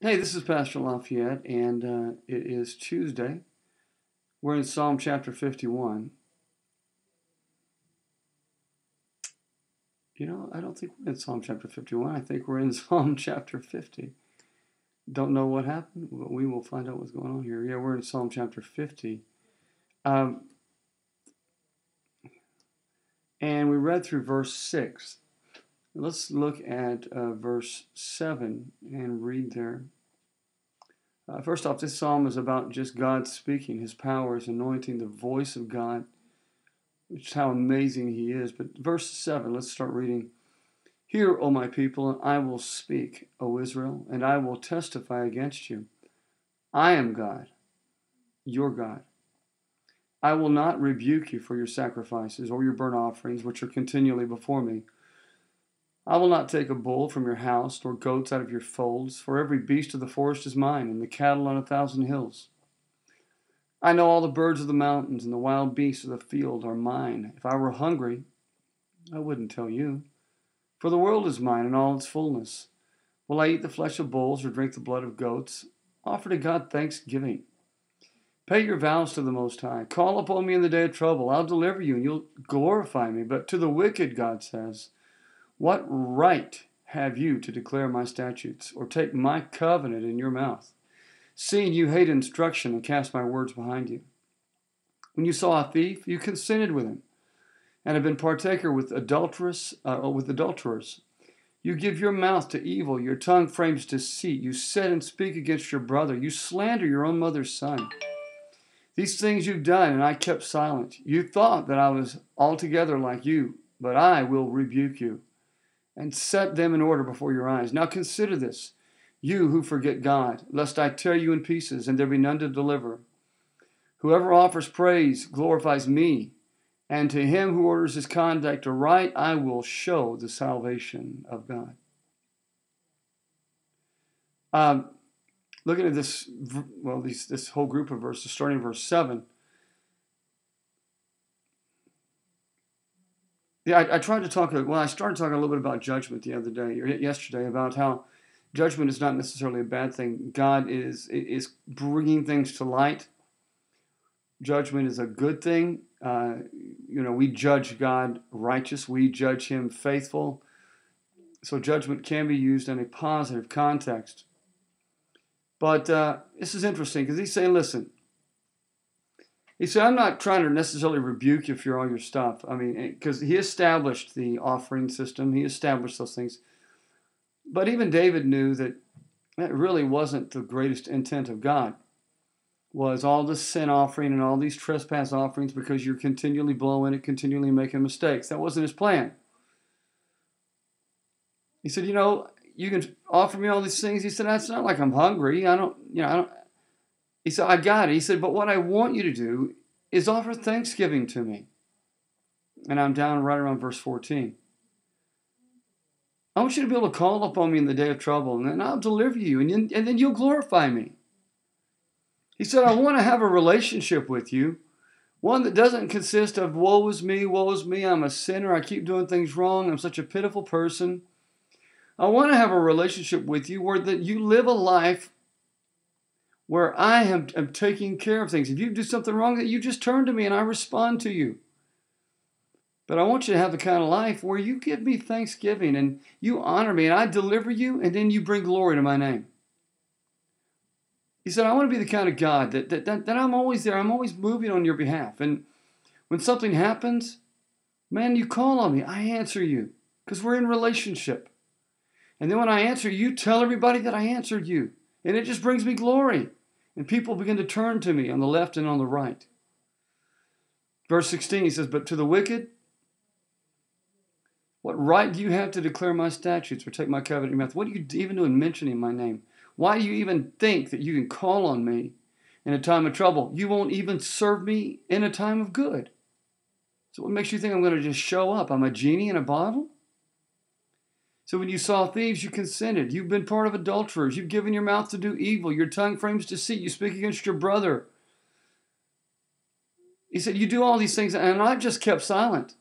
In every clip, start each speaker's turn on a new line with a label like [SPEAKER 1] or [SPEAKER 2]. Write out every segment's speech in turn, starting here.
[SPEAKER 1] Hey, this is Pastor Laf, and it is Tuesday. We're in Psalm chapter 51. I don't think we're in Psalm chapter 51. I think we're in Psalm chapter 50. Don't know what happened, but we will find out what's going on here. Yeah, we're in Psalm chapter 50. Um, and we read through verse 6. Let's look at verse 7 and read there. First off, this psalm is about just God speaking, His power, His anointing, the voice of God, which is how amazing He is. But verse 7, let's start reading. Hear, O my people, and I will speak, O Israel, and I will testify against you. I am God, your God. I will not rebuke you for your sacrifices or your burnt offerings, which are continually before me. I will not take a bull from your house, nor goats out of your folds, for every beast of the forest is mine, and the cattle on 1,000 hills. I know all the birds of the mountains and the wild beasts of the field are mine. If I were hungry, I wouldn't tell you. For the world is mine and all its fullness. Will I eat the flesh of bulls or drink the blood of goats? Offer to God thanksgiving. Pay your vows to the Most High. Call upon me in the day of trouble. I'll deliver you and you'll glorify me. But to the wicked, God says, what right have you to declare my statutes or take my covenant in your mouth, seeing you hate instruction and cast my words behind you? When you saw a thief, you consented with him, and have been partaker with adulterers. You give your mouth to evil, your tongue frames deceit. You sit and speak against your brother. You slander your own mother's son. These things you've done, and I kept silent. You thought that I was altogether like you, but I will rebuke you and set them in order before your eyes. Now consider this, you who forget God, lest I tear you in pieces, and there be none to deliver. Whoever offers praise glorifies me, and to him who orders his conduct aright, I will show the salvation of God. Looking at this, this whole group of verses, starting in verse 7. Yeah, I started talking a little bit about judgment the other day, or yesterday, about how judgment is not necessarily a bad thing. God is bringing things to light. Judgment is a good thing. We judge God righteous. We judge Him faithful. So judgment can be used in a positive context. But this is interesting because He's saying, listen. He said, I'm not trying to necessarily rebuke you for all your stuff. I mean, because He established the offering system. He established those things. But even David knew that really wasn't the greatest intent of God. Was all this sin offering and all these trespass offerings because you're continually blowing it, continually making mistakes. That wasn't His plan. He said, you can offer me all these things. He said, it's not like I'm hungry. I don't. He said, I got it. He said, but what I want you to do is offer thanksgiving to me. And I'm down right around verse 14. I want you to be able to call upon me in the day of trouble, and then I'll deliver you, and then you'll glorify me. He said, I want to have a relationship with you, one that doesn't consist of woe is me, I'm a sinner, I keep doing things wrong, I'm such a pitiful person. I want to have a relationship with you where that you live a life where I am taking care of things. If you do something wrong, that you just turn to me and I respond to you. But I want you to have the kind of life where you give me thanksgiving and you honor me and I deliver you and then you bring glory to my name. He said, I want to be the kind of God that I'm always there. I'm always moving on your behalf. And when something happens, man, you call on me. I answer you because we're in relationship. And then when I answer, you tell everybody that I answered you. And it just brings me glory. And people begin to turn to me on the left and on the right. Verse 16, he says, but to the wicked, what right do you have to declare my statutes or take my covenant in your mouth? What are you even doing mentioning my name? Why do you even think that you can call on me in a time of trouble? You won't even serve me in a time of good. So what makes you think I'm going to just show up? I'm a genie in a bottle? So when you saw thieves, you consented. You've been part of adulterers. You've given your mouth to do evil. Your tongue frames deceit. You speak against your brother. He said, you do all these things, and I've just kept silent.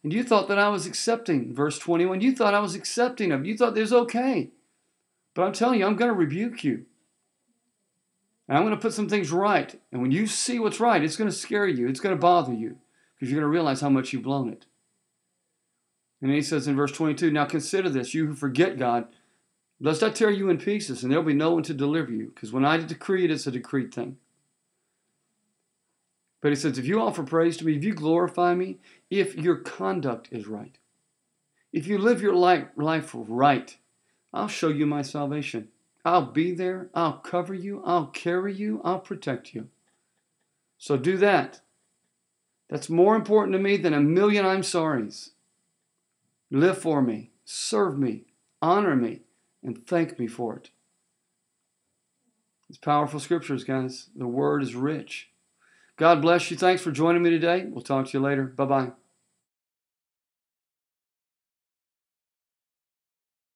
[SPEAKER 1] And you thought that I was accepting. Verse 21, you thought I was accepting of. You thought it was okay. But I'm telling you, I'm going to rebuke you. And I'm going to put some things right. And when you see what's right, it's going to scare you. It's going to bother you because you're going to realize how much you've blown it. And he says in verse 22, now consider this, you who forget God, lest I tear you in pieces, and there will be no one to deliver you. Because when I decree it, it's a decreed thing. But he says, if you offer praise to me, if you glorify me, if your conduct is right, if you live your life right, I'll show you my salvation. I'll be there. I'll cover you. I'll carry you. I'll protect you. So do that. That's more important to me than a million I'm sorries. Live for me. Serve me. Honor me. And thank me for it. It's powerful scriptures, guys. The word is rich. God bless you. Thanks for joining me today. We'll talk to you later. Bye-bye.